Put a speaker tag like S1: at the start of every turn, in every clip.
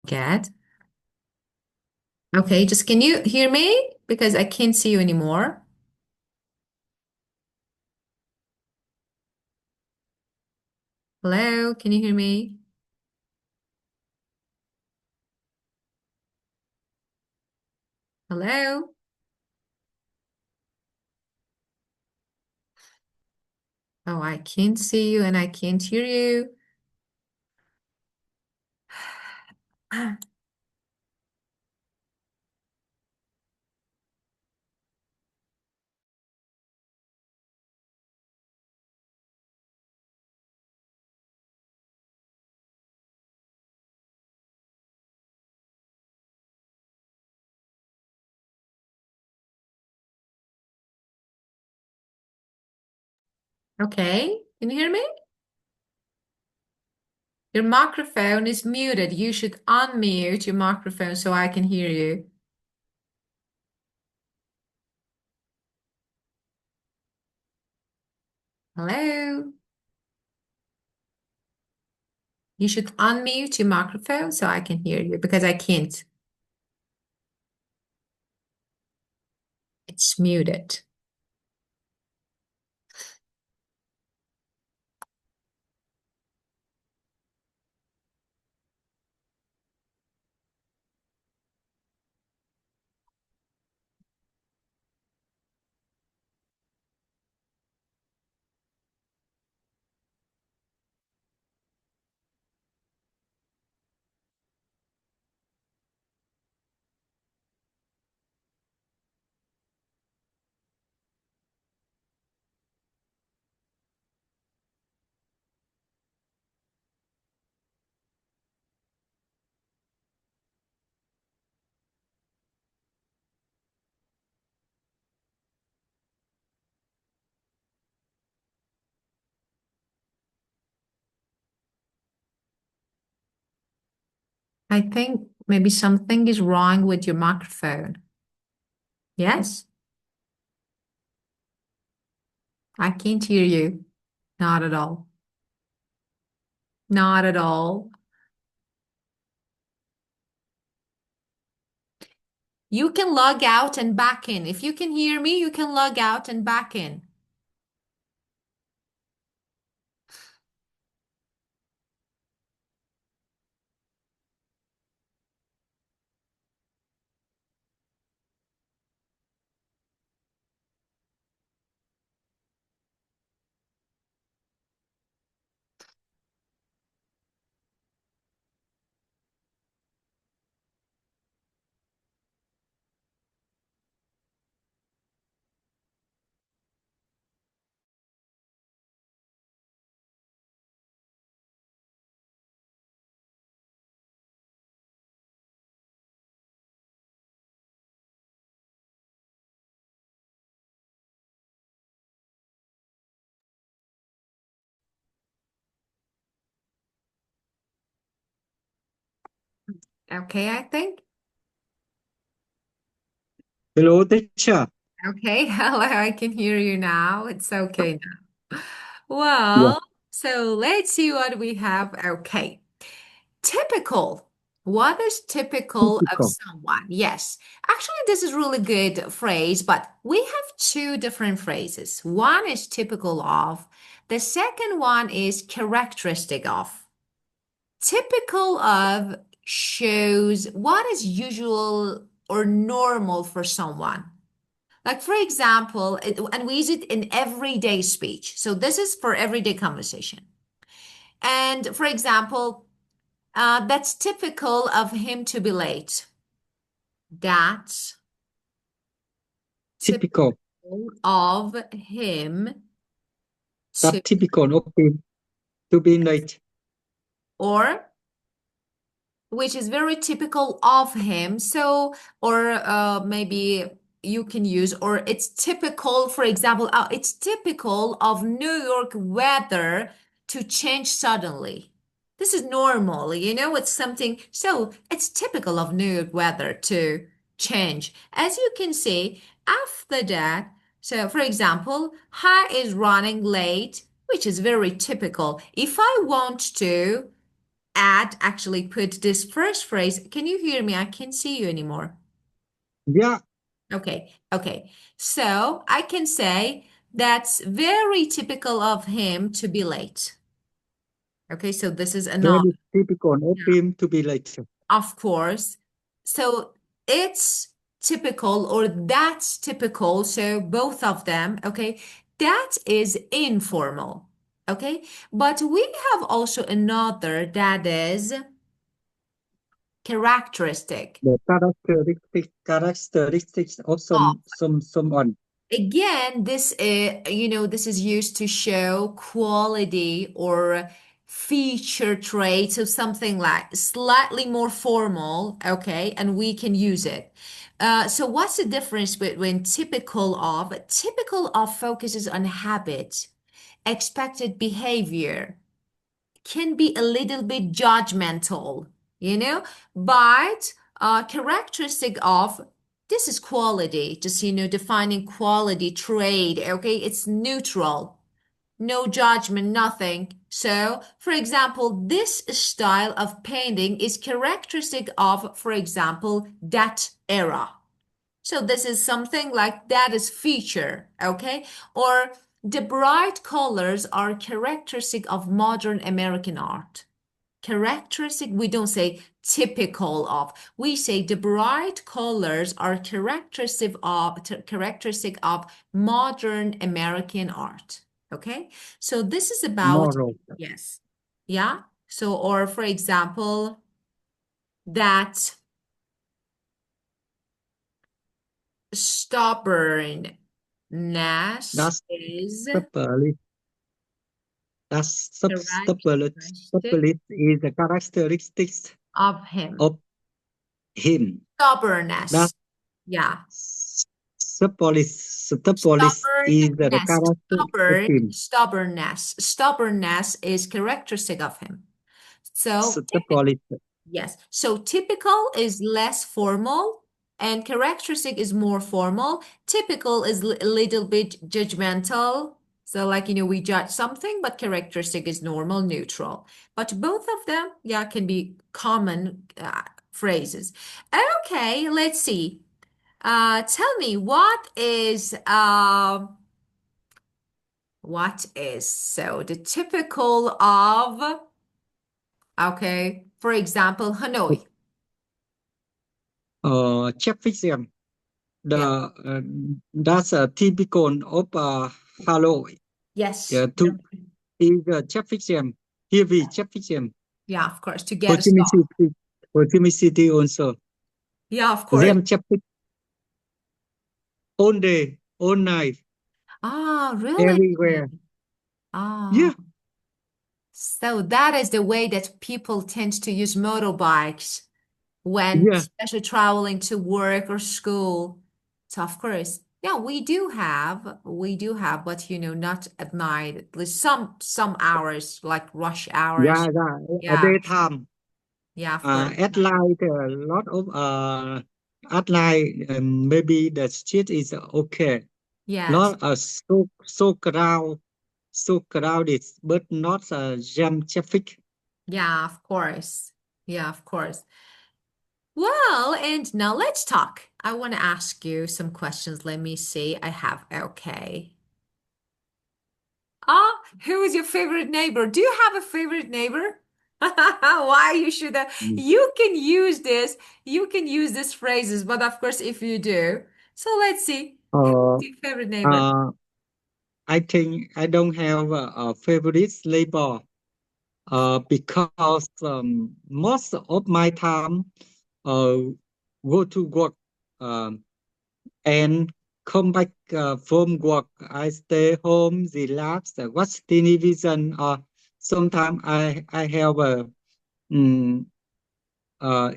S1: Good. Okay, just can you hear me? Because I can't see you anymore. Hello, can you hear me? Hello? Oh, I can't see you and I can't hear you. Okay, can you hear me? Your microphone is muted. You should unmute your microphone so I can hear you. Hello? You should unmute your microphone so I can hear you because I can't. It's muted. I think maybe something is wrong with your microphone. Yes, I can't hear you. Not at all. Not at all. You can log out and back in. If you can hear me, you can log out and back in. Okay, I think.
S2: Hello, teacher.
S1: Okay, hello, I can hear you now. It's okay now.
S2: Yeah,
S1: Well, so let's see what we have. Okay, typical. What is typical of
S2: typical.
S1: someone? Yes, actually, this is really good phrase, but we have two different phrases. One is typical of, the second one is characteristic of. Typical of shows what is usual or normal for someone. Like, for example, and we use it in everyday speech. So, this is for everyday conversation. And for example, that's typical of him to be late. That's
S2: Typical.
S1: typical of him to,
S2: That typical. Okay. To be late.
S1: or which is very typical of him. So, or maybe you can use, or it's typical, for example, it's typical of New York weather to change suddenly. This is normal, it's something. So, it's typical of New York weather to change. As you can see, after that, so for example, Hai is running late, which is very typical. If I want to, add, actually put this first phrase. Can you hear me? I can't see you anymore.
S2: Yeah,
S1: Okay, okay. So I can say that's very typical of him to be late. Okay, so this is another.
S2: very typical of
S1: Yeah.
S2: him to be late.
S1: Of course. So it's typical or that's typical. So both of them, okay, that is informal. Okay, but we have also another that is characteristic.
S2: The characteristics of someone.
S1: Again, this is used to show quality or feature traits of something like slightly more formal, okay, and we can use it. So what's the difference between typical of? Typical of focuses on habit, expected behavior, can be a little bit judgmental, you know, but characteristic of this is quality, just defining quality trade, okay? It's neutral, no judgment, nothing. So, for example, this style of painting is characteristic of, for example, that era. So this is something like that is feature, okay? Or the bright colors are characteristic of modern American art. Characteristic, we don't say typical of. We say the bright colors are characteristic of modern American art. Okay? So this is about,
S2: Moral.
S1: yes. Yeah. So, or for example, that stubbornness
S2: That's
S1: is
S2: stubborn. That's
S1: characteristic
S2: stubborn is the characteristics
S1: of him.
S2: of him.
S1: Stubbornness.
S2: That's
S1: Yeah.
S2: stubborn is the
S1: Stubbornness.
S2: character of him.
S1: Stubbornness is characteristic of him. So typical.
S2: Stubborn.
S1: Yes. So typical is less formal and characteristic is more formal. Typical is a little bit judgmental. So like, we judge something, but characteristic is normal, neutral. But both of them, yeah, can be common phrases. Okay, let's see. Tell me what is so the typical of, okay, for example, Hanoi.
S2: Traffic jam.
S1: Yeah.
S2: That's a typical of Hanoi.
S1: Yes.
S2: Yeah, to is a traffic jam. Heavy traffic jam.
S1: Yeah, of course, to
S2: Ho
S1: get a
S2: Chi Minh
S1: stop.
S2: City, Ho Chi Minh City also.
S1: Yeah, of course.
S2: Jam traffic all day, all night,
S1: Ah, really?
S2: everywhere.
S1: Ah,
S2: Yeah,
S1: so that is the way that people tend to use motorbikes when
S2: yeah,
S1: especially traveling to work or school. So of course, yeah, we do have, but not at night. At least some hours, like rush hours.
S2: yeah. A
S1: Yeah,
S2: daytime.
S1: yeah, of course.
S2: At night, a lot of at night, maybe the street is okay.
S1: Yes.
S2: Not so crowded, but not jam traffic.
S1: Yeah, of course. Yeah, of course. Well, and now let's talk. I want to ask you some questions. Let me see. I have, okay. Who is your favorite neighbor? Do you have a favorite neighbor? Why you should have,
S2: Mm.
S1: you can use this. You can use these phrases, but of course, if you do. So let's see. Who's
S2: Uh,
S1: your favorite neighbor?
S2: uh, I think I don't have a favorite label because most of my time uh, go to work and come back from work. I stay home, relax, watch television. Sometimes I have a mm,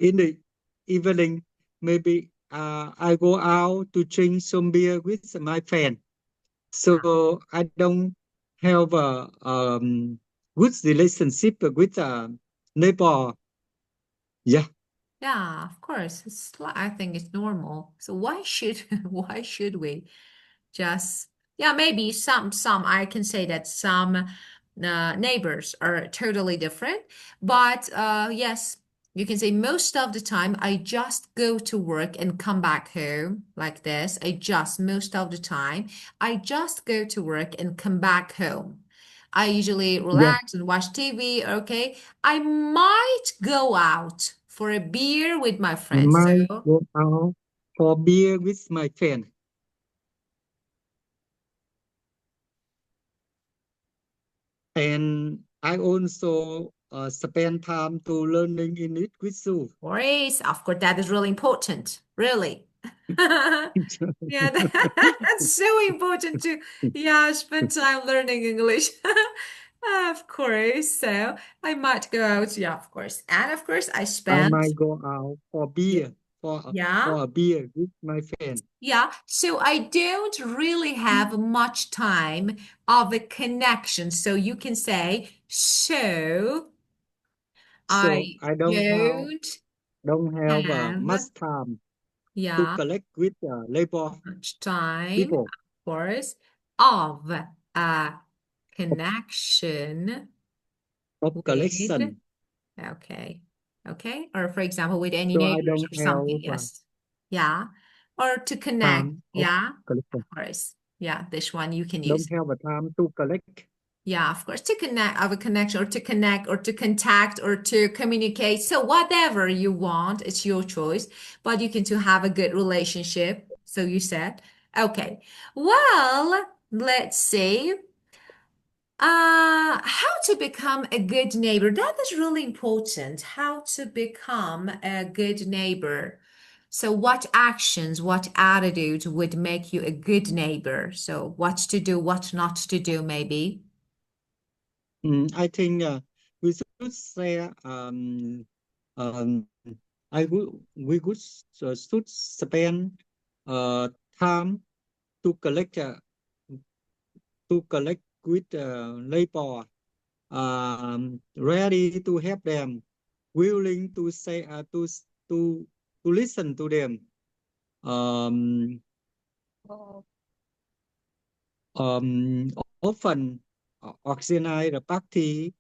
S2: in the evening maybe I go out to drink some beer with my friend. So I don't have a good relationship with a neighbor. Yeah,
S1: Yeah, of course. I think it's normal. So why should why should we just, yeah, maybe some I can say that some neighbors are totally different. But yes, you can say most of the time I just go to work and come back home like this. Most of the time, I just go to work and come back home. I usually
S2: Yeah,
S1: relax and watch TV. Okay. I might go out for a beer with my
S2: I
S1: friends.
S2: might
S1: So,
S2: go out for beer with my friend, and I also spend time to learning English with you.
S1: of course, that is really important. Really. Yeah, that's so important to, yeah, spend time learning English. Of course. So I might go out. Yeah, of course. And of course, I
S2: I
S1: spend,
S2: might go out for
S1: yeah,
S2: beer
S1: yeah,
S2: for a beer with my friend.
S1: yeah. So I don't really have much time of a connection. So you can say, so
S2: So
S1: I
S2: I
S1: don't
S2: don't have
S1: have,
S2: much time to
S1: yeah,
S2: collect with labor
S1: much time,
S2: people
S1: of course, of a connection
S2: of
S1: with,
S2: collection.
S1: okay, okay, or for example, with any
S2: So I
S1: neighbors
S2: don't
S1: or something,
S2: have
S1: yes, yeah, or to connect,
S2: time of
S1: yeah, of
S2: collection.
S1: course, yeah, this one you can
S2: Don't
S1: use.
S2: have a time to collect.
S1: Yeah, of course, to connect, of a connection, or to connect, or to contact, or to communicate. So whatever you want, it's your choice. But you can to have a good relationship. So you said, okay. Well, let's see. How to become a good neighbor. That is really important. How to become a good neighbor. So what actions, what attitude would make you a good neighbor? So what to do, what not to do, maybe.
S2: I think we should say um, I would we would should spend uh, time to collect with labor, ready to help them, willing to say to listen to them, um, um, often organize a party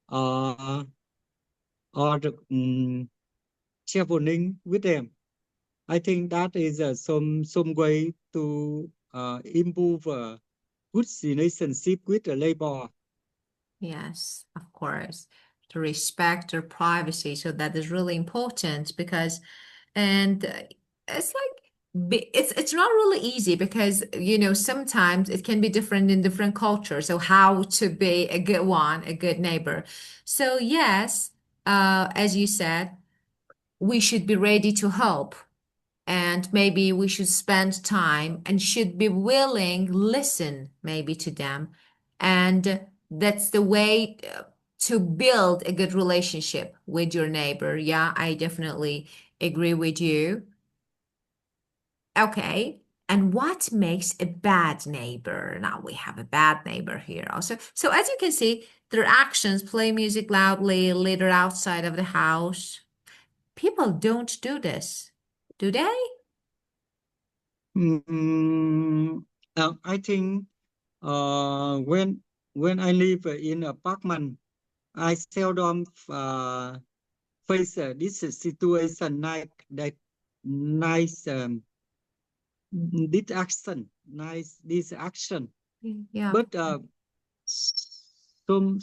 S2: uh, or traveling with them. I think that is some way to improve good relationship with the labor.
S1: Yes, of course, to respect their privacy. So that is really important because, and it's like it's not really easy because sometimes it can be different in different cultures. So how to be a good one, a good neighbor. So yes, as you said, we should be ready to help, and maybe we should spend time and should be willing listen maybe to them, and that's the way to build a good relationship with your neighbor. Yeah, I definitely agree with you. Okay, and what makes a bad neighbor? Now we have a bad neighbor here also. So as you can see, their actions: play music loudly, litter outside of the house. People don't do this, do they?
S2: Mm, I think when I live in apartment, I seldom face this situation like that nice this action.
S1: Yeah.
S2: But some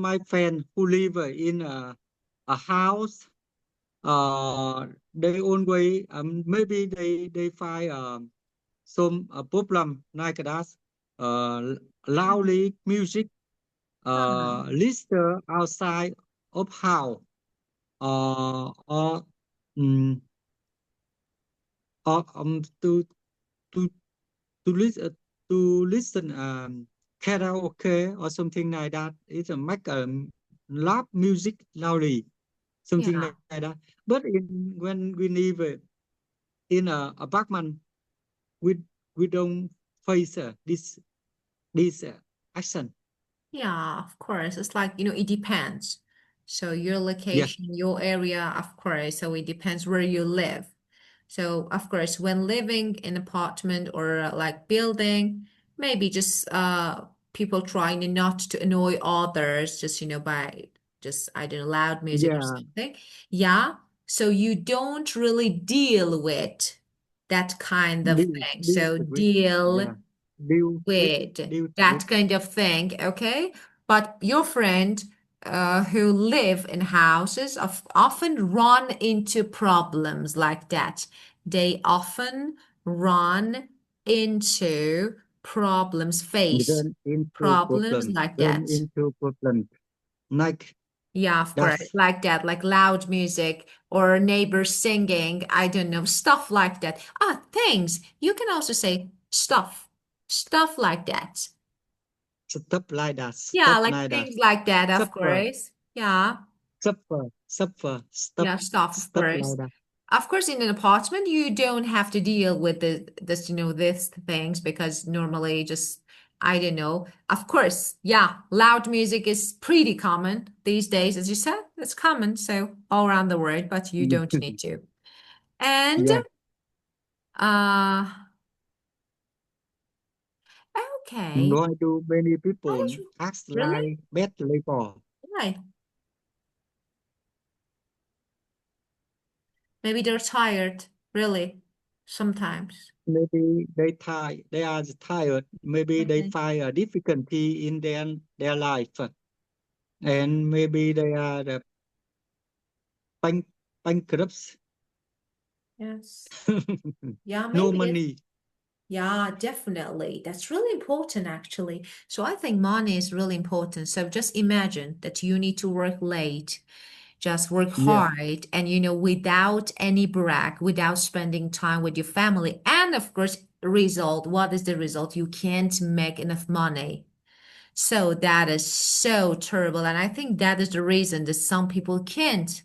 S2: my friend who live in a house, they always maybe they find some problem like that. Loudly music,
S1: Ah,
S2: lister outside of house, or um, or to to listen karaoke or something like that. It's a make loud music loudly, something
S1: yeah.
S2: like that. But when we live in a apartment, we we don't face this action.
S1: Yeah, of course. It's like, it depends. So your
S2: Yeah.
S1: location, your area, of course. So it depends where you live. So of course, when living in apartment or like building, maybe just people trying not to annoy others, just, by just, I don't know, loud music or
S2: Yeah,
S1: something. Yeah. So you don't really deal with that kind of thing.
S2: deal
S1: So
S2: with,
S1: deal
S2: yeah, deal with,
S1: with
S2: deal with.
S1: that kind of thing, okay? But your friend who live in houses of often run into problems like that. They often run into problems, face problems like
S2: Run
S1: that.
S2: into problem. Like
S1: Yeah, of course,
S2: that's
S1: like that, like loud music or neighbors singing, I don't know, stuff like that. Ah, things. You can also say stuff like that. Yeah,
S2: stuff
S1: like
S2: like that.
S1: things like that, of
S2: Suffer,
S1: course. Yeah.
S2: stuff,
S1: Yeah, stuff, of
S2: stuff
S1: course.
S2: like that.
S1: Of course, in an apartment, you don't have to deal with this things because normally just, I don't know. Of course, yeah, loud music is pretty common these days, as you said. It's common, so all around the world, but you don't need to. And
S2: Yeah,
S1: uh okay.
S2: why do many
S1: Why
S2: people
S1: did you
S2: act
S1: really?
S2: like bad labor?
S1: Why? Maybe they're tired, really, sometimes.
S2: Maybe they are tired. Maybe they
S1: Okay.
S2: find a difficulty in their life, and maybe they are the bank bankrupts.
S1: Yes. Yeah,
S2: No
S1: maybe it's.
S2: money.
S1: Yeah, definitely. That's really important, actually. So I think money is really important. So just imagine that you need to work late, just work
S2: Yeah.
S1: hard, and without any break, without spending time with your family. And of course, result, what is the result? You can't make enough money. So that is so terrible. And I think that is the reason that some people can't.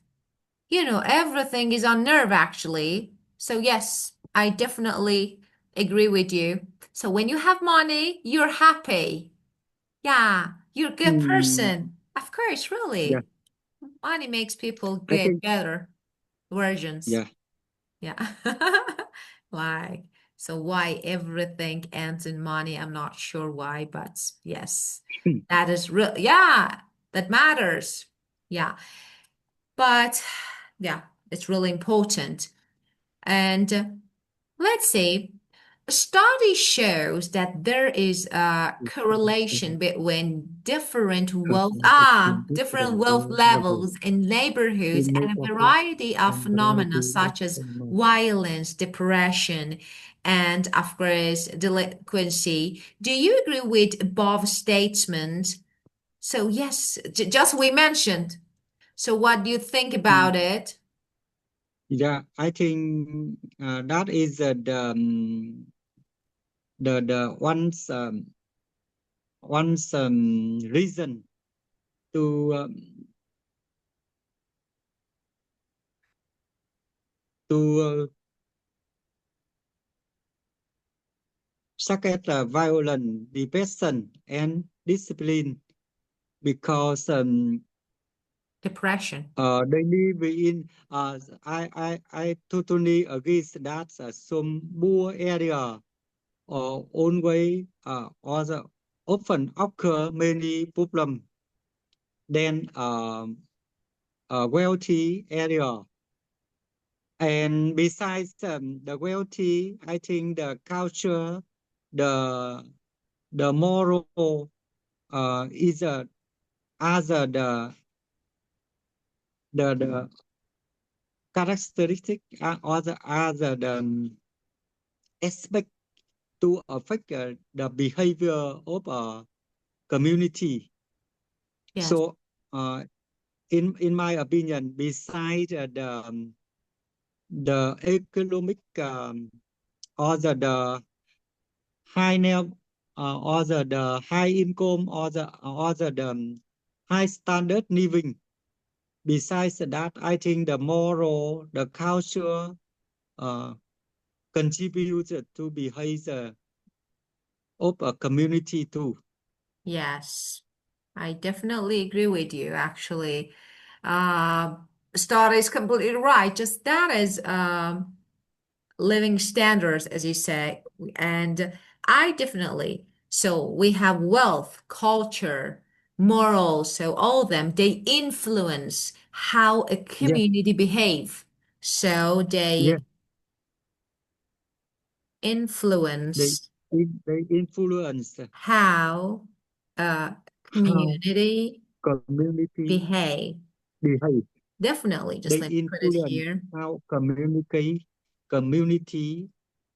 S1: Everything is on nerve actually. So yes, I definitely agree with you. So when you have money, you're happy. Yeah, you're a good
S2: Mm,
S1: person. Of course,
S2: yeah.
S1: really. Money makes people
S2: I
S1: good,
S2: think.
S1: better versions.
S2: Yeah.
S1: Yeah. Like, so why everything ends in money? I'm not sure why, but yes, that is real. Yeah, that matters. Yeah. But yeah, it's really important. And let's see, a study shows that there is a correlation between different wealth levels in neighborhoods and a variety of phenomena such as violence, depression, and of course delinquency. Do you agree with above statement? So yes, just we mentioned. So what do you think about it?
S2: Yeah, I think that is the one's reason to to suck at violence, depression, and discipline because
S1: Depression.
S2: they live in. I totally agree that some poor area or own way or the often occur many problem than wealthy area. And besides the wealthy, I think the culture, the moral is other the characteristic or the other the aspect to affect the behavior of a community.
S1: Yes.
S2: So uh, in my opinion, besides the economic or the high or the high income or the high standard living. Besides that, I think the moral, the culture uh, contributes to behavior of a community too.
S1: Yes. I definitely agree with you, actually. Uh, Star is completely right. Just that is living standards, as you say. And I definitely. So we have wealth, culture, morals. So all of them, they influence how a
S2: yeah,
S1: community behave. So
S2: yeah.
S1: they
S2: They
S1: influence
S2: they influence
S1: how a
S2: how
S1: community
S2: community
S1: behave.
S2: behave.
S1: Definitely, just
S2: They
S1: let me put it
S2: influence
S1: here.
S2: how community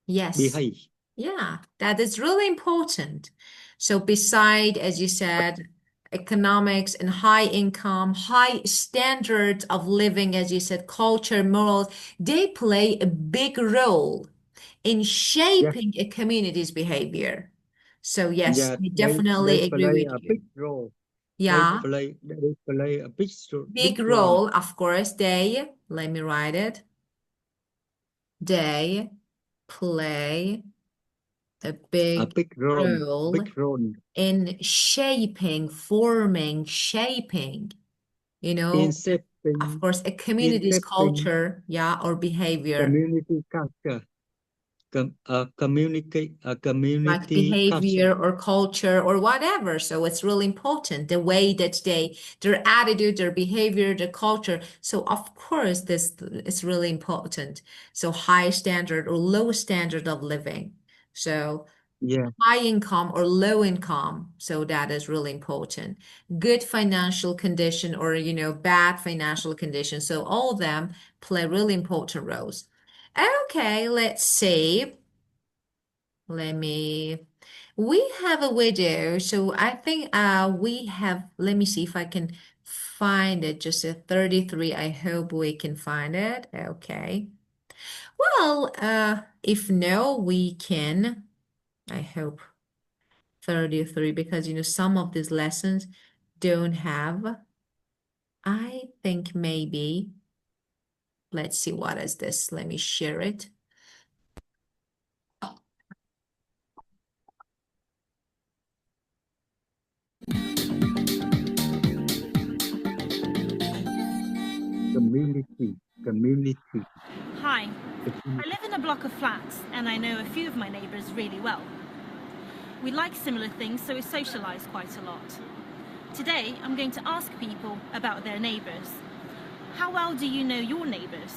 S1: Yes.
S2: behave.
S1: Yeah, that is really important. So beside, as you said, economics and high income, high standards of living, as you said, culture, morals, they play a big role in
S2: Yeah,
S1: shaping a community's behavior. So yes,
S2: yeah.
S1: I
S2: They
S1: definitely agree
S2: play
S1: with
S2: a
S1: you.
S2: big role.
S1: Yeah,
S2: They play a
S1: big
S2: big role.
S1: role, of course. Let me write it. They play a
S2: A
S1: big role
S2: big role
S1: in shaping, you
S2: in
S1: know, of
S2: shaping
S1: course, a
S2: in
S1: community's
S2: shaping
S1: culture, yeah, or behavior,
S2: community culture. A
S1: like
S2: community culture.
S1: behavior or culture or whatever. So it's really important the way that their attitude, their behavior, their culture. So of course, this is really important. So high standard or low standard of living. So
S2: Yeah,
S1: high income or low income. So that is really important. Good financial condition or, bad financial condition. So all of them play really important roles. Okay, let's see. Let me, we have a video. So I think we have, let me see if I can find it. Just a 33. I hope we can find it. Okay. Well, if no, we can. I hope. 33 because some of these lessons don't have. I think maybe, let's see what is this. Let me share it.
S2: community, community,
S3: Hi, I
S2: community.
S3: live in a block of flats and I know a few of my neighbours really well. We like similar things, so we socialise quite a lot. Today, I'm going to ask people about their neighbours. How well do you know your neighbours?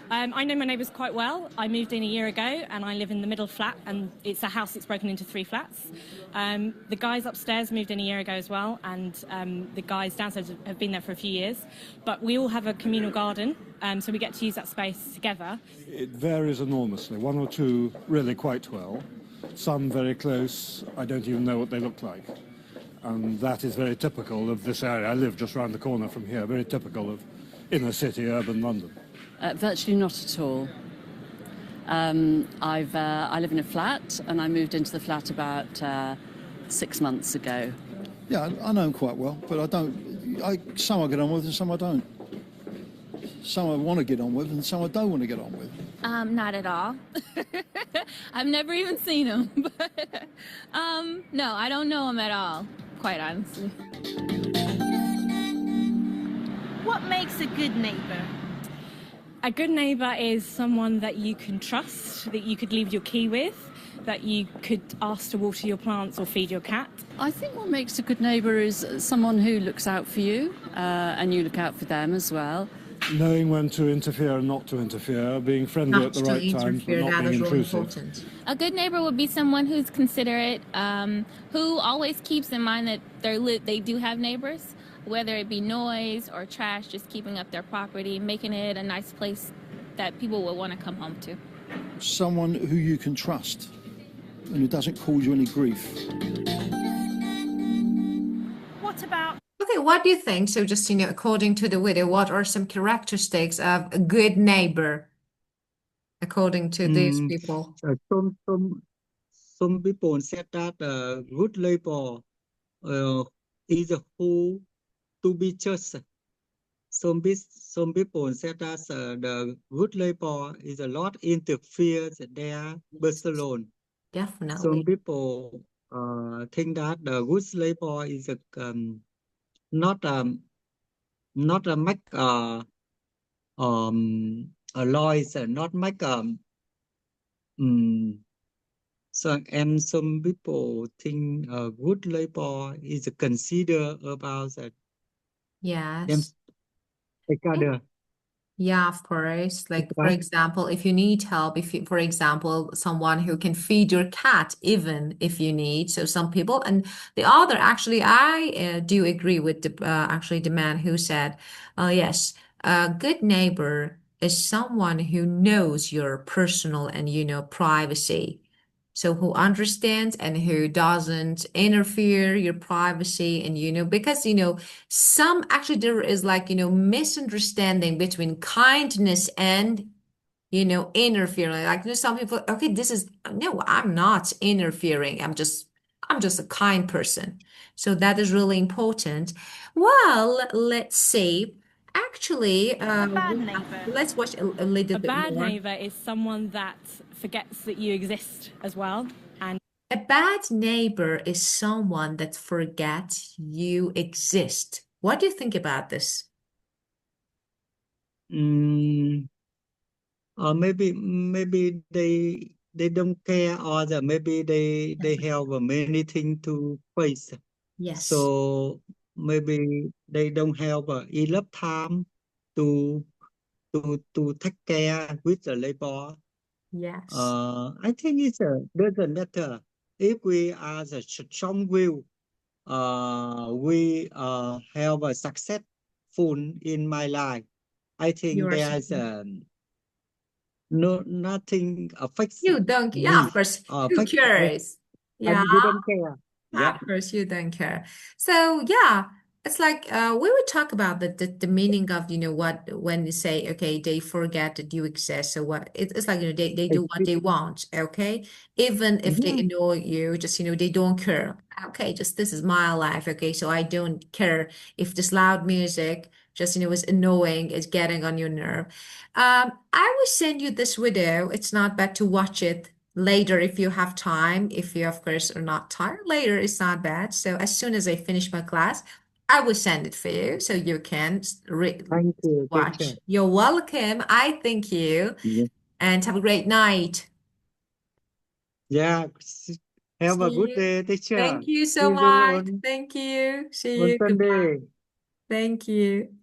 S4: I know my neighbours quite well. I moved in a year ago and I live in the middle flat, and it's a house that's broken into 3 flats. The guys upstairs moved in a year ago as well, and the guys downstairs have been there for a few years. But we all have a communal garden, so we get to use that space together.
S5: It varies enormously. One or two really quite well. Some very close, I don't even know what they look like. And that is very typical of this area. I live just round the corner from here, very typical of inner city, urban London.
S6: Virtually not at all. I live in a flat, and I moved into the flat about 6 months ago.
S7: Yeah, I know them quite well, but I don't. Some I get on with, and some I don't. Some I want to get on with, and some I don't want to get on with.
S8: Not at all. I've never even seen him, but no, I don't know him at all, quite honestly.
S3: What makes a good neighbour?
S4: A good neighbour is someone that you can trust, that you could leave your key with, that you could ask to water your plants or feed your cat.
S6: I think what makes a good neighbour is someone who looks out for you, and you look out for them as well.
S5: Knowing when to interfere and not to interfere, being friendly
S1: Not
S5: at the
S1: to
S5: right times, but
S1: interfere,
S5: not
S1: that
S5: being
S1: is really
S5: intrusive.
S1: important.
S8: A good neighbor would be someone who's considerate, who always keeps in mind that they do have neighbors, whether it be noise or trash, just keeping up their property, making it a nice place that people will want to come home to.
S7: Someone who you can trust, and who doesn't cause you any grief.
S3: What about
S1: Okay, what do you think? So just, according to the video, what are some characteristics of a good neighbor according to these
S2: Mm,
S1: people?
S2: some people said that good neighbor uh, is who to be trusted. Some people said that the good neighbor is a lot interferes their personal. Some
S1: Definitely.
S2: people think that the good neighbor is not not a make a noise, not make um, So, and some people think a good neighbor is considered about that them
S1: Yes.
S2: together.
S1: Yeah, of course.
S2: Is
S1: Like, for
S2: right?
S1: example, if you need help, if you, for example, someone who can feed your cat, even if you need. So some people, and the other, actually, I do agree with actually the man who said, yes, a good neighbor is someone who knows your personal and, privacy. So who understands and who doesn't interfere your privacy and, because, some actually there is like misunderstanding between kindness and interfering, like some people, okay, this is no, I'm not interfering, I'm just a kind person. So that is really important. Well, let's see, actually
S3: A bad neighbour.
S1: let's watch a little
S4: A
S1: bit
S4: bad
S1: more.
S4: neighbour is someone that forgets that you exist as well. And
S1: A bad neighbor is someone that forgets you exist. What do you think about this?
S2: Mm, or maybe they don't care, or maybe they have many things to face.
S1: Yes.
S2: So maybe they don't have enough time to to take care with the labor.
S1: Yes.
S2: I think it's doesn't matter if we are the strong will. We have a successful in my life. I
S1: You
S2: think
S1: are
S2: there's
S1: saying.
S2: no nothing affects
S1: You don't, yeah, of
S2: me
S1: course. Who
S2: affect us,
S1: cares? Yeah,
S2: and we don't care. Yeah.
S1: of course you don't care. So yeah, it's like we would talk about the meaning of what when you say, okay, they forget that you exist. So what it's like, they do what they want, okay? Even if they
S2: Yeah.
S1: annoy you, just they don't care. Okay, just this is my life, okay? So I don't care if this loud music just is annoying, is getting on your nerve. I will send you this video. It's not bad to watch it later if you have time. If you, of course, are not tired, later it's not bad. So as soon as I finish my class, I will send it for you so you can
S2: Thank you,
S1: watch.
S2: teacher.
S1: You're welcome. I thank you
S2: Yeah.
S1: and have a great night.
S2: Yeah. Have a
S1: See
S2: good
S1: you.
S2: day, teacher.
S1: Thank you so
S2: See you
S1: much.
S2: on
S1: Thank you. See you. Goodbye.
S2: Sunday.
S1: Thank you.